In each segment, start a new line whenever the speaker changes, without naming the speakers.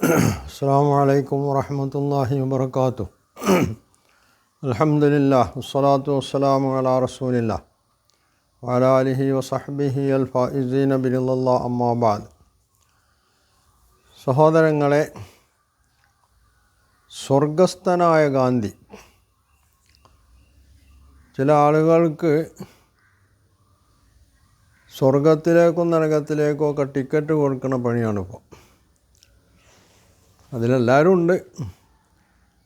അസ്സലാമു അലൈക്കും വറഹ്മത്തുള്ളാഹി വബറകാതുഹു. അൽഹംദുലില്ലാഹ് വസ്സലാത്തു വസ്സലാമു അലാ റസൂലില്ലാഹ് വഅലാ ആലിഹി വസഹ്ബിഹി അൽ ഫായിസീന ബിറിളല്ലാഹ് അമ്മാ ബഅദ്. സഹോദരങ്ങളെ, സ്വർഗസ്ഥനായ ഗാന്ധി. ചില ആളുകൾക്ക് സ്വർഗത്തിലേക്കോ നരകത്തിലേക്കോ ഒക്കെ ടിക്കറ്റ് കൊടുക്കുന്ന പണിയാണിപ്പോൾ. അതിലെല്ലാവരും ഉണ്ട്.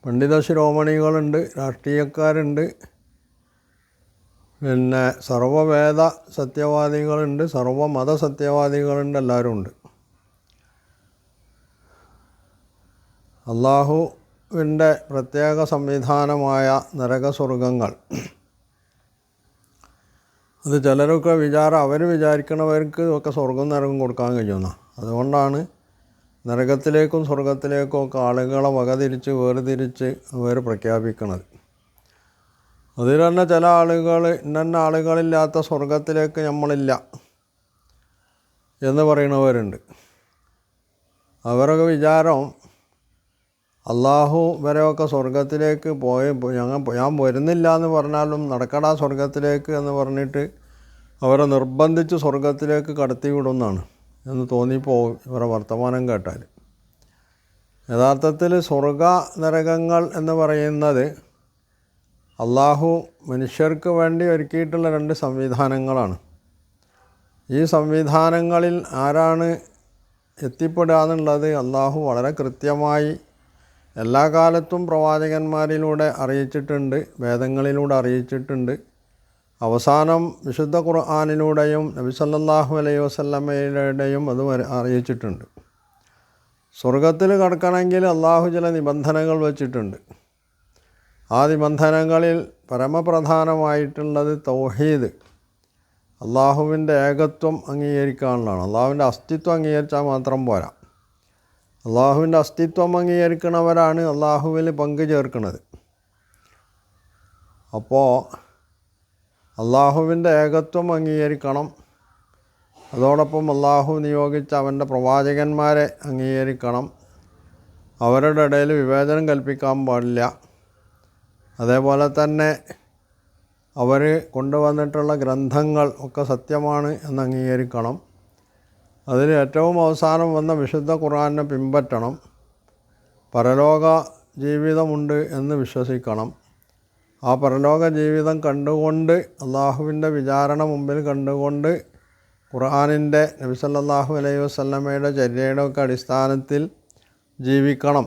പണ്ഡിത ശിരോമണികളുണ്ട്, രാഷ്ട്രീയക്കാരുണ്ട്, പിന്നെ സർവ്വവേദ സത്യവാദികളുണ്ട്, സർവ്വമത സത്യവാദികളുണ്ട്, എല്ലാവരും ഉണ്ട്. അള്ളാഹുവിൻ്റെ പ്രത്യേക സംവിധാനമായ നരകസ്വർഗങ്ങൾ അത് ചിലരൊക്കെ അവർ വിചാരിക്കണവർക്ക് ഒക്കെ സ്വർഗം നരകം കൊടുക്കാൻ കഴിയുന്ന. അതുകൊണ്ടാണ് നരകത്തിലേക്കും സ്വർഗത്തിലേക്കും ഒക്കെ ആളുകളെ വകതിരിച്ച് വേർതിരിച്ച് അവർ പ്രഖ്യാപിക്കുന്നത്. അതിൽ തന്നെ ചില ആളുകൾ ഇന്ന ആളുകളില്ലാത്ത സ്വർഗത്തിലേക്ക് നമ്മളില്ല എന്ന് പറയുന്നവരുണ്ട്. അവരൊക്കെ വിചാരം അള്ളാഹു വരെയൊക്കെ സ്വർഗത്തിലേക്ക് ഞാൻ വരുന്നില്ല എന്ന് പറഞ്ഞാലും നടക്കടാ സ്വർഗത്തിലേക്ക് എന്ന് പറഞ്ഞിട്ട് അവരെ നിർബന്ധിച്ച് സ്വർഗത്തിലേക്ക് കടത്തിവിടുന്നതാണ് എന്ന് തോന്നിപ്പോവും ഇവരുടെ വർത്തമാനം കേട്ടാൽ. യഥാർത്ഥത്തിൽ സ്വർഗ നരകങ്ങൾ എന്ന് പറയുന്നത് അള്ളാഹു മനുഷ്യർക്ക് വേണ്ടി ഒരുക്കിയിട്ടുള്ള രണ്ട് സംവിധാനങ്ങളാണ്. ഈ സംവിധാനങ്ങളിൽ ആരാണ് എത്തിപ്പെടുക എന്നുള്ളത് അള്ളാഹു വളരെ കൃത്യമായി എല്ലാ കാലത്തും പ്രവാചകന്മാരിലൂടെ അറിയിച്ചിട്ടുണ്ട്, വേദങ്ങളിലൂടെ അറിയിച്ചിട്ടുണ്ട്. അവസാനം വിശുദ്ധ ഖുർആനിലൂടെയും നബി സല്ലല്ലാഹു അലൈഹി വസല്ലമയുടെയും അത് അറിയിച്ചിട്ടുണ്ട്. സ്വർഗത്തിൽ കടക്കണമെങ്കിൽ അള്ളാഹു ചില നിബന്ധനകൾ വച്ചിട്ടുണ്ട്. ആ നിബന്ധനകളിൽ പരമപ്രധാനമായിട്ടുള്ളത് തൗഹീദ്, അള്ളാഹുവിൻ്റെ ഏകത്വം അംഗീകരിക്കാനുള്ളതാണ്. അള്ളാഹുവിൻ്റെ അസ്തിത്വം അംഗീകരിച്ചാൽ മാത്രം പോരാ. അള്ളാഹുവിൻ്റെ അസ്തിത്വം അംഗീകരിക്കുന്നവരാണ് അള്ളാഹുവിൽ പങ്കു ചേർക്കുന്നത്. അപ്പോൾ അള്ളാഹുവിൻ്റെ ഏകത്വം അംഗീകരിക്കണം. അതോടൊപ്പം അള്ളാഹു നിയോഗിച്ച അവൻ്റെ പ്രവാചകന്മാരെ അംഗീകരിക്കണം. അവരുടെ ഇടയിൽ വിവേചനം കൽപ്പിക്കാൻ പാടില്ല. അതേപോലെ തന്നെ അവർ കൊണ്ടുവന്നിട്ടുള്ള ഗ്രന്ഥങ്ങൾ ഒക്കെ സത്യമാണ് എന്ന് അംഗീകരിക്കണം. അതിൽ ഏറ്റവും അവസാനം വന്ന വിശുദ്ധ ഖുർആനെ പിൻപറ്റണം. പരലോക ജീവിതമുണ്ട് എന്ന് വിശ്വസിക്കണം. ആ പരലോക ജീവിതം കണ്ടുകൊണ്ട് അള്ളാഹുവിൻ്റെ വിചാരണ മുമ്പിൽ കണ്ടുകൊണ്ട് ഖുർആനിൻ്റെ നബി സല്ലല്ലാഹു അലൈഹി വസല്ലമയുടെ ചര്യയുടെ ഒക്കെ അടിസ്ഥാനത്തിൽ ജീവിക്കണം.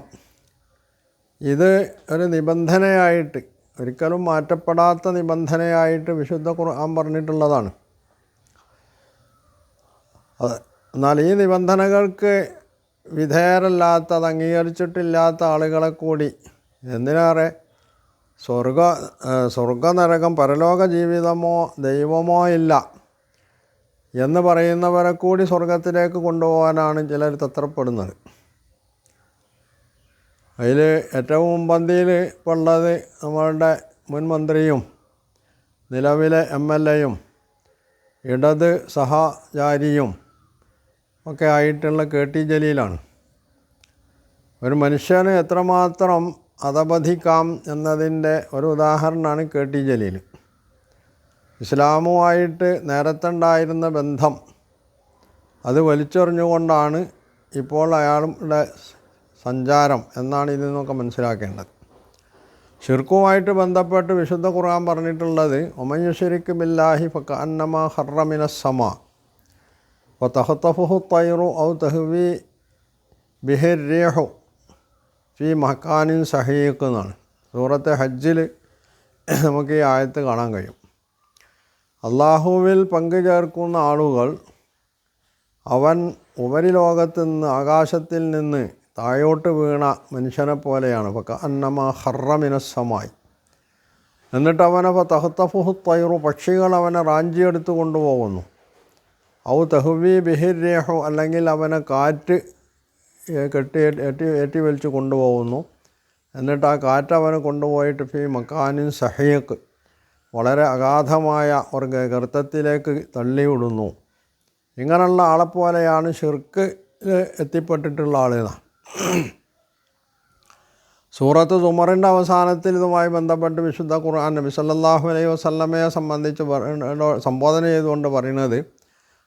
ഇത് ഒരു നിബന്ധനയായിട്ട്, ഒരിക്കലും മാറ്റപ്പെടാത്ത നിബന്ധനയായിട്ട് വിശുദ്ധ ഖുർആൻ പറഞ്ഞിട്ടുള്ളതാണ്. എന്നാൽ ഈ നിബന്ധനകൾക്ക് വിധേയരല്ലാത്ത, അത് അംഗീകരിച്ചിട്ടില്ലാത്ത ആളുകളെ കൂടി എന്തിനേറെ സ്വർഗനരകം, പരലോക ജീവിതമോ ദൈവമോ ഇല്ല എന്ന് പറയുന്നവരെ കൂടി സ്വർഗത്തിലേക്ക് കൊണ്ടുപോകാനാണ് ചിലർ തത്രപ്പെടുന്നത്. അതിൽ ഏറ്റവും മുൻപന്തിയിൽ ഇപ്പോൾ ഉള്ളത് നമ്മളുടെ മുൻ മന്ത്രിയും നിലവിലെ MLA-യും ഇടത് സഹചാരിയും ഒക്കെ ആയിട്ടുള്ള KT ജലീലാണ്. ഒരു മനുഷ്യന് എത്രമാത്രം അധപതിക്കാം എന്നതിൻ്റെ ഒരു ഉദാഹരണമാണ് KT ജലീൽ. ഇസ്ലാമുമായിട്ട് നേരത്തെ ഉണ്ടായിരുന്ന ബന്ധം അത് വലിച്ചെറിഞ്ഞുകൊണ്ടാണ് ഇപ്പോൾ അയാളുടെ സഞ്ചാരം എന്നാണ് ഇതിൽ നിന്നൊക്കെ മനസ്സിലാക്കേണ്ടത്. ശിർക്കുമായിട്ട് ബന്ധപ്പെട്ട് വിശുദ്ധ ഖുർആൻ പറഞ്ഞിട്ടുള്ളത് വമൻ യുശ്രിക് ബില്ലാഹി ഫകഅന്നമാ ഖറ മിനസ് സമാ വതഖ്തഫുഹു ത്വയ്റു ഔ തഹ്വി ബിഹി റീഹു ഫീ മക്കാനിൻ സഹീഖ് എന്നാണ്. സൂറത്തെ ഹജ്ജിൽ നമുക്ക് ഈ ആയത്ത് കാണാൻ കഴിയും. അള്ളാഹുവിൽ പങ്കു ചേർക്കുന്ന ആളുകൾ അവൻ ഉപരിലോകത്ത് നിന്ന്, ആകാശത്തിൽ നിന്ന് താഴോട്ട് വീണ മനുഷ്യനെ പോലെയാണ്. ഫകഅന്നമാ ഖറ മിനസ് സമായി. എന്നിട്ട് അവനെ ഫതഖ്തഫുഹു ത്വയ്റു, പക്ഷികൾ അവനെ റാഞ്ചിയെടുത്ത് കൊണ്ടുപോകുന്നു. ഔ തഹ്വി ബിഹി റീഹു, അല്ലെങ്കിൽ അവനെ കാറ്റ് ഏറ്റി വലിച്ച് കൊണ്ടുപോകുന്നു. എന്നിട്ട് ആ കാറ്റ് അവനെ കൊണ്ടുപോയിട്ട് ഫീ മക്കാനിൻ സഹീഖ്, വളരെ അഗാധമായ ഒരു ഗർത്തത്തിലേക്ക് തള്ളിവിടുന്നു. ഇങ്ങനെയുള്ള ആളെപ്പോലെയാണ് ഷിർക്ക് എത്തിപ്പെട്ടിട്ടുള്ള ആളുകൾ. സൂറത്ത് സുമറിൻ്റെ അവസാനത്തിൽ ഇതുമായി ബന്ധപ്പെട്ട് വിശുദ്ധ ഖുർആൻ നബി സല്ലല്ലാഹു അലൈഹി വസല്ലമയെ സംബന്ധിച്ച് സംബോധന ചെയ്തുകൊണ്ട് പറയുന്നത്,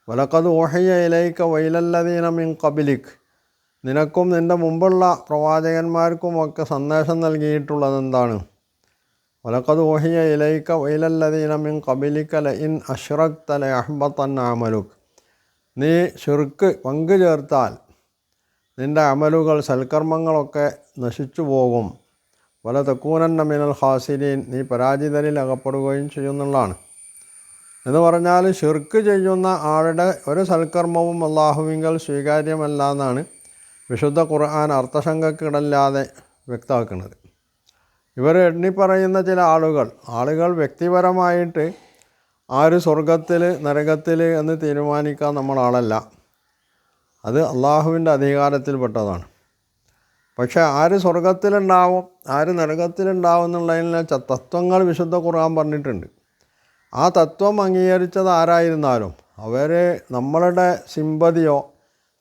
വലഖദ് ഊഹിയ ഇലൈക വഇലല്ലദീന മിൻ ഖബ്ലിക്, നിനക്കും നിൻ്റെ മുമ്പുള്ള പ്രവാചകന്മാർക്കുമൊക്കെ സന്ദേശം നൽകിയിട്ടുള്ളത് എന്താണ്? വലഖദ് ഊഹിയ ഇലൈക വഇലല്ലദീന മിൻ ഖബ്ലിക ലഇൻ അശ്റക്ത ലയഹ്ബതന്ന അമലുക്, നീ ശിർക്ക് പങ്കു ചേർത്താൽ നിൻ്റെ അമലുകൾ സൽക്കർമ്മങ്ങളൊക്കെ നശിച്ചു പോകും. വല തക്കൂനന്ന മിനൽ ഖാസിരീൻ, നീ പരാജിതരിൽ അകപ്പെടുകയും ചെയ്യുന്നുള്ളതാണ്. എന്ന് പറഞ്ഞാൽ ശിർക്ക് ചെയ്യുന്ന ആളുടെ ഒരു സൽക്കർമ്മവും അള്ളാഹുവിങ്കൽ സ്വീകാര്യമല്ല എന്നാണ് വിശുദ്ധ ഖുർആൻ അർത്ഥശങ്കക്കിടല്ലാതെ വ്യക്തമാക്കുന്നത്. ഇവർ എണ്ണിപ്പറയുന്ന ചില ആളുകൾ വ്യക്തിപരമായിട്ട് ആര് സ്വർഗത്തിൽ നരകത്തിൽ എന്ന് തീരുമാനിക്കാൻ നമ്മളാളല്ല, അത് അള്ളാഹുവിൻ്റെ അധികാരത്തിൽപ്പെട്ടതാണ്. പക്ഷേ ആര് സ്വർഗത്തിലുണ്ടാവും ആര് നരകത്തിലുണ്ടാവും എന്നുള്ളതിന് തത്വങ്ങൾ വിശുദ്ധ ഖുർആൻ പറഞ്ഞിട്ടുണ്ട്. ആ തത്വം അംഗീകരിച്ചത് ആരായിരുന്നാലും അവർ നമ്മളുടെ സിമ്പതിയോ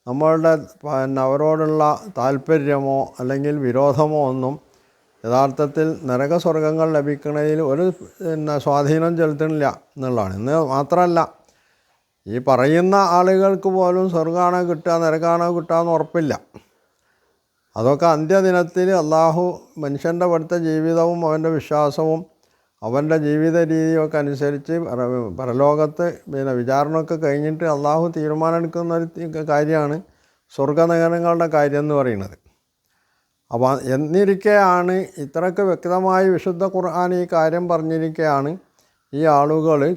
നമ്മളുടെ അവരോടുള്ള താല്പര്യമോ അല്ലെങ്കിൽ വിരോധമോ ഒന്നും യഥാർത്ഥത്തിൽ നരകസ്വർഗങ്ങൾ ലഭിക്കുന്നതിൽ ഒരു സ്വാധീനം ചെലുത്തുന്നില്ല എന്നുള്ളതാണ്. ഇന്ന് മാത്രമല്ല, ഈ പറയുന്ന ആളുകൾക്ക് പോലും സ്വർഗ്ഗമാണോ കിട്ടുക നരകമാണോ കിട്ടുക എന്ന് ഉറപ്പില്ല. അതൊക്കെ അന്ത്യദിനത്തിൽ അള്ളാഹു മനുഷ്യൻ്റെ ഇവിടുത്തെ ജീവിതവും അവൻ്റെ വിശ്വാസവും അവൻ്റെ ജീവിത രീതിയൊക്കെ അനുസരിച്ച് പരലോകത്ത് വിചാരണയൊക്കെ കഴിഞ്ഞിട്ട് അള്ളാഹു തീരുമാനമെടുക്കുന്ന ഒരു കാര്യമാണ് സ്വർഗ്ഗനഗരങ്ങളുടെ കാര്യം എന്ന് പറയുന്നത്. അപ്പോൾ എന്നിരിക്കെയാണ് ഇത്രയ്ക്ക് വ്യക്തമായി വിശുദ്ധ ഖുർആൻ ഈ കാര്യം പറഞ്ഞിരിക്കെയാണ് ഈ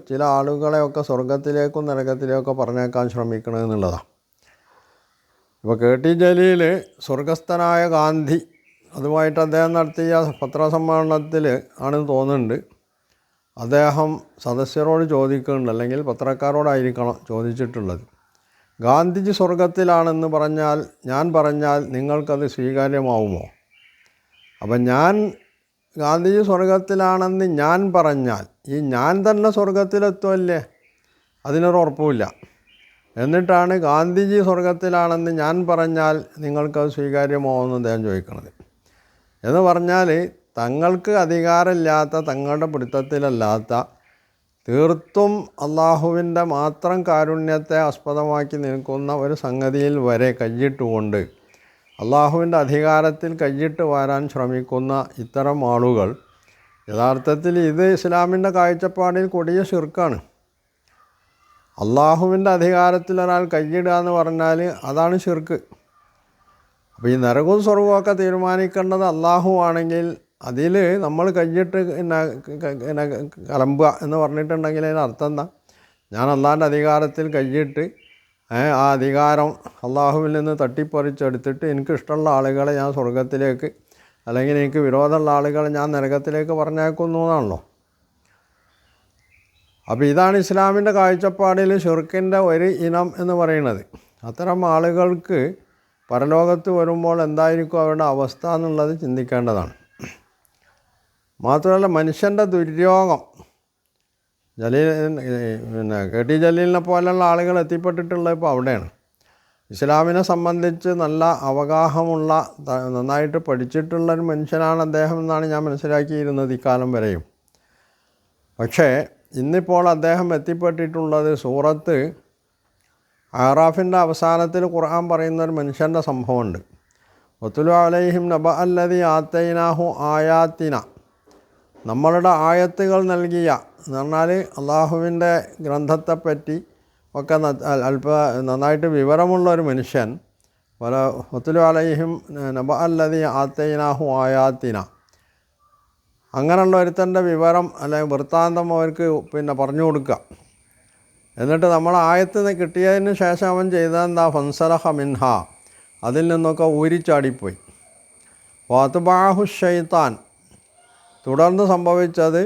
ചില ആളുകളെയൊക്കെ സ്വർഗത്തിലേക്കും നരകത്തിലേക്കും പറഞ്ഞേക്കാൻ ശ്രമിക്കണമെന്നുള്ളതാണ്. ഇപ്പോൾ കെ.ടി. ജലീൽ സ്വർഗസ്ഥനായ ഗാന്ധി അതുമായിട്ട് അദ്ദേഹം നടത്തിയ പത്രസമ്മേളനത്തിൽ ആണെന്ന് തോന്നുന്നുണ്ട്, അദ്ദേഹം സദസ്യരോട് ചോദിക്കുന്നുണ്ട്, അല്ലെങ്കിൽ പത്രക്കാരോടായിരിക്കണം ചോദിച്ചിട്ടുള്ളത്, ഗാന്ധിജി സ്വർഗത്തിലാണെന്ന് ഞാൻ പറഞ്ഞാൽ നിങ്ങൾക്കത് സ്വീകാര്യമാവുമോ? അപ്പം ഗാന്ധിജി സ്വർഗത്തിലാണെന്ന് ഞാൻ പറഞ്ഞാൽ ഈ ഞാൻ തന്നെ സ്വർഗത്തിലെത്തുമല്ലേ? അതിനൊരുറപ്പുമില്ല. എന്നിട്ടാണ് ഗാന്ധിജി സ്വർഗത്തിലാണെന്ന് ഞാൻ പറഞ്ഞാൽ നിങ്ങൾക്കത് സ്വീകാര്യമാവുമെന്ന് അദ്ദേഹം ചോദിക്കുന്നത്. എന്ന് പറഞ്ഞാൽ തങ്ങൾക്ക് അധികാരമില്ലാത്ത, തങ്ങളുടെ പിടുത്തത്തിലല്ലാത്ത, തീർത്തും അള്ളാഹുവിൻ്റെ മാത്രം കാരുണ്യത്തെ ആസ്പദമാക്കി നിൽക്കുന്ന ഒരു സംഗതിയിൽ വരെ കയ്യിട്ടുകൊണ്ട് അള്ളാഹുവിൻ്റെ അധികാരത്തിൽ കയ്യിട്ട് വാരാൻ ശ്രമിക്കുന്ന ഇത്തരം ആളുകൾ യഥാർത്ഥത്തിൽ ഇത് ഇസ്ലാമിൻ്റെ കാഴ്ചപ്പാടിൽ കൊടിയ ശിർക്കാണ്. അള്ളാഹുവിൻ്റെ അധികാരത്തിൽ ഒരാൾ കയ്യിടുക എന്ന് പറഞ്ഞാൽ അതാണ് ശിർക്ക്. അപ്പോൾ ഈ നരകവും സ്വർഗവുമൊക്കെ തീരുമാനിക്കേണ്ടത് അള്ളാഹു ആണെങ്കിൽ അതിൽ നമ്മൾ കയ്യിട്ട് കലമ്പുക എന്ന് പറഞ്ഞിട്ടുണ്ടെങ്കിൽ അതിനർത്ഥം എന്താ? ഞാൻ അള്ളാഹിൻ്റെ അധികാരത്തിൽ കയ്യിട്ട് ആ അധികാരം അള്ളാഹുവിൽ നിന്ന് തട്ടിപ്പറിച്ചെടുത്തിട്ട് എനിക്കിഷ്ടമുള്ള ആളുകളെ ഞാൻ സ്വർഗത്തിലേക്ക്, അല്ലെങ്കിൽ എനിക്ക് വിരോധമുള്ള ആളുകളെ ഞാൻ നരകത്തിലേക്ക് പറഞ്ഞേക്കുന്നു എന്നാണല്ലോ. അപ്പോൾ ഇതാണ് ഇസ്ലാമിൻ്റെ കാഴ്ചപ്പാടിൽ ഷിർക്കിൻ്റെ ഒരു ഇനം എന്ന് പറയുന്നത്. അത്തരം ആളുകൾക്ക് പരലോകത്ത് വരുമ്പോൾ എന്തായിരിക്കും അവരുടെ അവസ്ഥ എന്നുള്ളത് ചിന്തിക്കേണ്ടതാണ്. മാത്രമല്ല, മനുഷ്യൻ്റെ ദുര്യോഗം കെ.ടി. ജലീലിനെ പോലുള്ള ആളുകൾ എത്തിപ്പെട്ടിട്ടുള്ളത് ഇപ്പോൾ അവിടെയാണ്. ഇസ്ലാമിനെ സംബന്ധിച്ച് നല്ല അവഗാഹമുള്ള, നന്നായിട്ട് പഠിച്ചിട്ടുള്ളൊരു മനുഷ്യനാണ് അദ്ദേഹം എന്നാണ് ഞാൻ മനസ്സിലാക്കിയിരുന്നത് ഇക്കാലം വരെയും. പക്ഷേ ഇന്നിപ്പോൾ അദ്ദേഹം എത്തിപ്പെട്ടിട്ടുള്ളത് സൂറത്ത് അറാഫിൻ്റെ അവസാനത്തിൽ ഖുർആൻ പറയുന്നൊരു മനുഷ്യൻ്റെ സംഭവമുണ്ട്. വത്തുലു അലൈഹിം നബ അല്ലദി ആത്തൈനാഹു ആയാത്തിന, നമ്മളുടെ ആയത്തുകൾ നൽകിയ എന്ന് പറഞ്ഞാൽ അള്ളാഹുവിൻ്റെ ഗ്രന്ഥത്തെപ്പറ്റി ഒക്കെ നന്നായിട്ട് വിവരമുള്ള ഒരു മനുഷ്യൻ. വത്തുലു അലൈഹിം നബ അല്ലദി ആത്തൈനാഹു ആയാത്തിന, അങ്ങനെയുള്ള ഒരുത്തൻ്റെ വിവരം അല്ലെങ്കിൽ വൃത്താന്തം അവർക്ക് പറഞ്ഞു കൊടുക്കുക. എന്നിട്ട് നമ്മൾ ആയത്ത് കിട്ടിയതിന് ശേഷം അവൻ ചെയ്തതെന്താ? ഫൻസലഹ മിൻഹ, അതിൽ നിന്നൊക്കെ ഊരിച്ചാടിപ്പോയി. വാത്ബാഹു ഷൈത്താൻ, തുടർന്ന് സംഭവിച്ചത്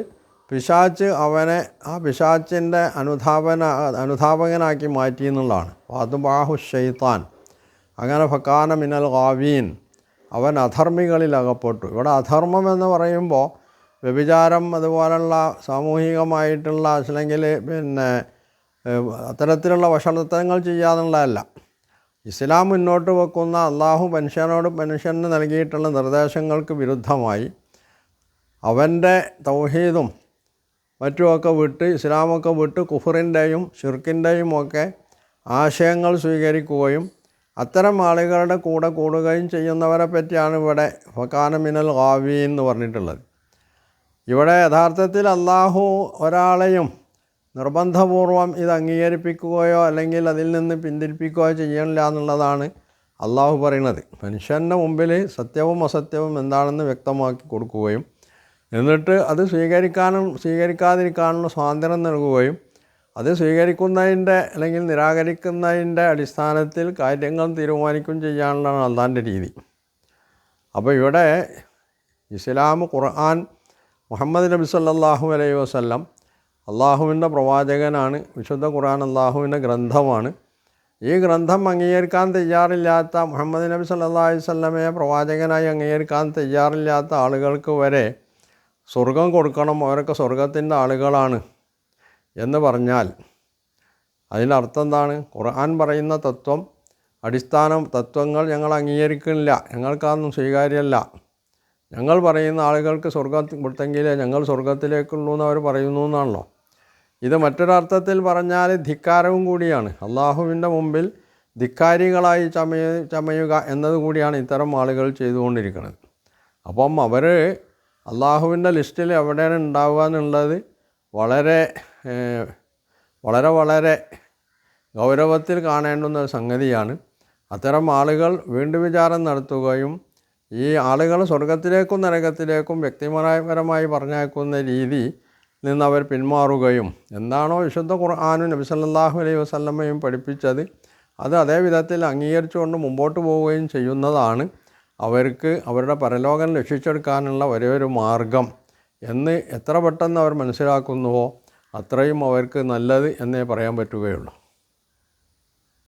പിശാച്ച് അവനെ ആ പിശാച്ചിൻ്റെ അനുധാപകനാക്കി മാറ്റി എന്നുള്ളതാണ്. വാത്ബാഹു ഷൈത്താൻ, അങ്ങനെ ഫക്കാന മിനൽ ഗാവീൻ, അവൻ അധർമ്മികളിൽ അകപ്പെട്ടു. ഇവിടെ അധർമ്മം എന്ന് പറയുമ്പോൾ വ്യഭിചാരം അതുപോലുള്ള സാമൂഹികമായിട്ടുള്ള അല്ലെങ്കിൽ അത്തരത്തിലുള്ള വഷളത്തരങ്ങൾ ചെയ്യാന്നുള്ളതല്ല. ഇസ്ലാം മുന്നോട്ട് വെക്കുന്ന അള്ളാഹു മനുഷ്യന് നൽകിയിട്ടുള്ള നിർദ്ദേശങ്ങൾക്ക് വിരുദ്ധമായി അവൻ്റെ തൗഹീദും മറ്റുമൊക്കെ വിട്ട് ഇസ്ലാമൊക്കെ വിട്ട് കുഫറിൻ്റെയും ഷിർക്കിൻ്റെയും ഒക്കെ ആശയങ്ങൾ സ്വീകരിക്കുകയും അത്തരം ആളുകളുടെ കൂടെ കൂടുകയും ചെയ്യുന്നവരെ പറ്റിയാണ് ഇവിടെ ഫകാന മിനൽ ഗാവീൻ എന്ന് പറഞ്ഞിട്ടുള്ളത്. ഇവിടെ യഥാർത്ഥത്തിൽ അള്ളാഹു ഒരാളെയും നിർബന്ധപൂർവം ഇത് അംഗീകരിപ്പിക്കുകയോ അല്ലെങ്കിൽ അതിൽ നിന്ന് പിന്തിരിപ്പിക്കുകയോ ചെയ്യണില്ല എന്നുള്ളതാണ് അള്ളാഹു പറയുന്നത്. മനുഷ്യൻ്റെ മുമ്പിൽ സത്യവും അസത്യവും എന്താണെന്ന് വ്യക്തമാക്കി കൊടുക്കുകയും എന്നിട്ട് അത് സ്വീകരിക്കാതിരിക്കാനുള്ള സ്വാതന്ത്ര്യം നൽകുകയും അത് സ്വീകരിക്കുന്നതിൻ്റെ അല്ലെങ്കിൽ നിരാകരിക്കുന്നതിൻ്റെ അടിസ്ഥാനത്തിൽ കാര്യങ്ങൾ തീരുമാനിക്കുകയും ചെയ്യാനുള്ളതാണ് അള്ളാഹിൻ്റെ രീതി. അപ്പോൾ ഇവിടെ ഇസ്ലാം, ഖുർആൻ, മുഹമ്മദ് നബി സല്ലല്ലാഹു അലൈഹി വസല്ലം അള്ളാഹുവിൻ്റെ പ്രവാചകനാണ്. വിശുദ്ധ ഖുർആൻ അള്ളാഹുവിൻ്റെ ഗ്രന്ഥമാണ്. ഈ ഗ്രന്ഥം അംഗീകരിക്കാൻ തയ്യാറില്ലാത്ത, മുഹമ്മദ് നബി സല്ലല്ലാഹു അലൈഹി വസല്ലമയെ പ്രവാചകനായി അംഗീകരിക്കാൻ തയ്യാറില്ലാത്ത ആളുകൾക്ക് വരെ സ്വർഗം കൊടുക്കണം, അവരൊക്കെ സ്വർഗത്തിൻ്റെ ആളുകളാണ് എന്ന് പറഞ്ഞാൽ അതിൻ്റെ അർത്ഥം എന്താണ്? ഖുർആൻ പറയുന്ന തത്വങ്ങൾ ഞങ്ങൾ അംഗീകരിക്കുന്നില്ല, ഞങ്ങൾക്കതൊന്നും സ്വീകാര്യമല്ല. ഞങ്ങൾ പറയുന്ന ആളുകൾക്ക് സ്വർഗം കൊടുത്തെങ്കിലേ ഞങ്ങൾ സ്വർഗത്തിലേക്കുള്ളൂ എന്ന് അവർ പറയുന്നു എന്നാണല്ലോ. ഇത് മറ്റൊരർത്ഥത്തിൽ പറഞ്ഞാൽ ധിക്കാരവും കൂടിയാണ്. അള്ളാഹുവിൻ്റെ മുമ്പിൽ ധിക്കാരികളായി ചമയുക എന്നതുകൂടിയാണ് ഇത്തരം ആളുകൾ ചെയ്തുകൊണ്ടിരിക്കുന്നത്. അപ്പം അവർ അള്ളാഹുവിൻ്റെ ലിസ്റ്റിൽ എവിടെയാണ് ഉണ്ടാവുക എന്നുള്ളത് വളരെ വളരെ ഗൗരവത്തിൽ കാണേണ്ടുന്ന ഒരു സംഗതിയാണ്. അത്തരം ആളുകൾ വീണ്ടും വിചാരം നടത്തുകയും ഈ ആളുകൾ സ്വർഗത്തിലേക്കും നരകത്തിലേക്കും വ്യക്തിപരമായി പറഞ്ഞേക്കുന്ന രീതി നിന്ന് അവർ പിന്മാറുകയും എന്താണോ വിശുദ്ധ ഖുർആനും നബി സല്ലല്ലാഹു അലൈഹി വസല്ലമയും പഠിപ്പിച്ചത് അത് അതേ വിധത്തിൽ അംഗീകരിച്ചുകൊണ്ട് മുമ്പോട്ട് പോവുകയും ചെയ്യുന്നതാണ് അവർക്ക് അവരുടെ പരലോകം രക്ഷിച്ചെടുക്കാനുള്ള ഒരേ ഒരു മാർഗം എന്ന് എത്ര പെട്ടെന്ന് അവർ മനസ്സിലാക്കുന്നുവോ അത്രയും അവർക്ക് നല്ലത് എന്നേ പറയാൻ പറ്റുകയുള്ളൂ.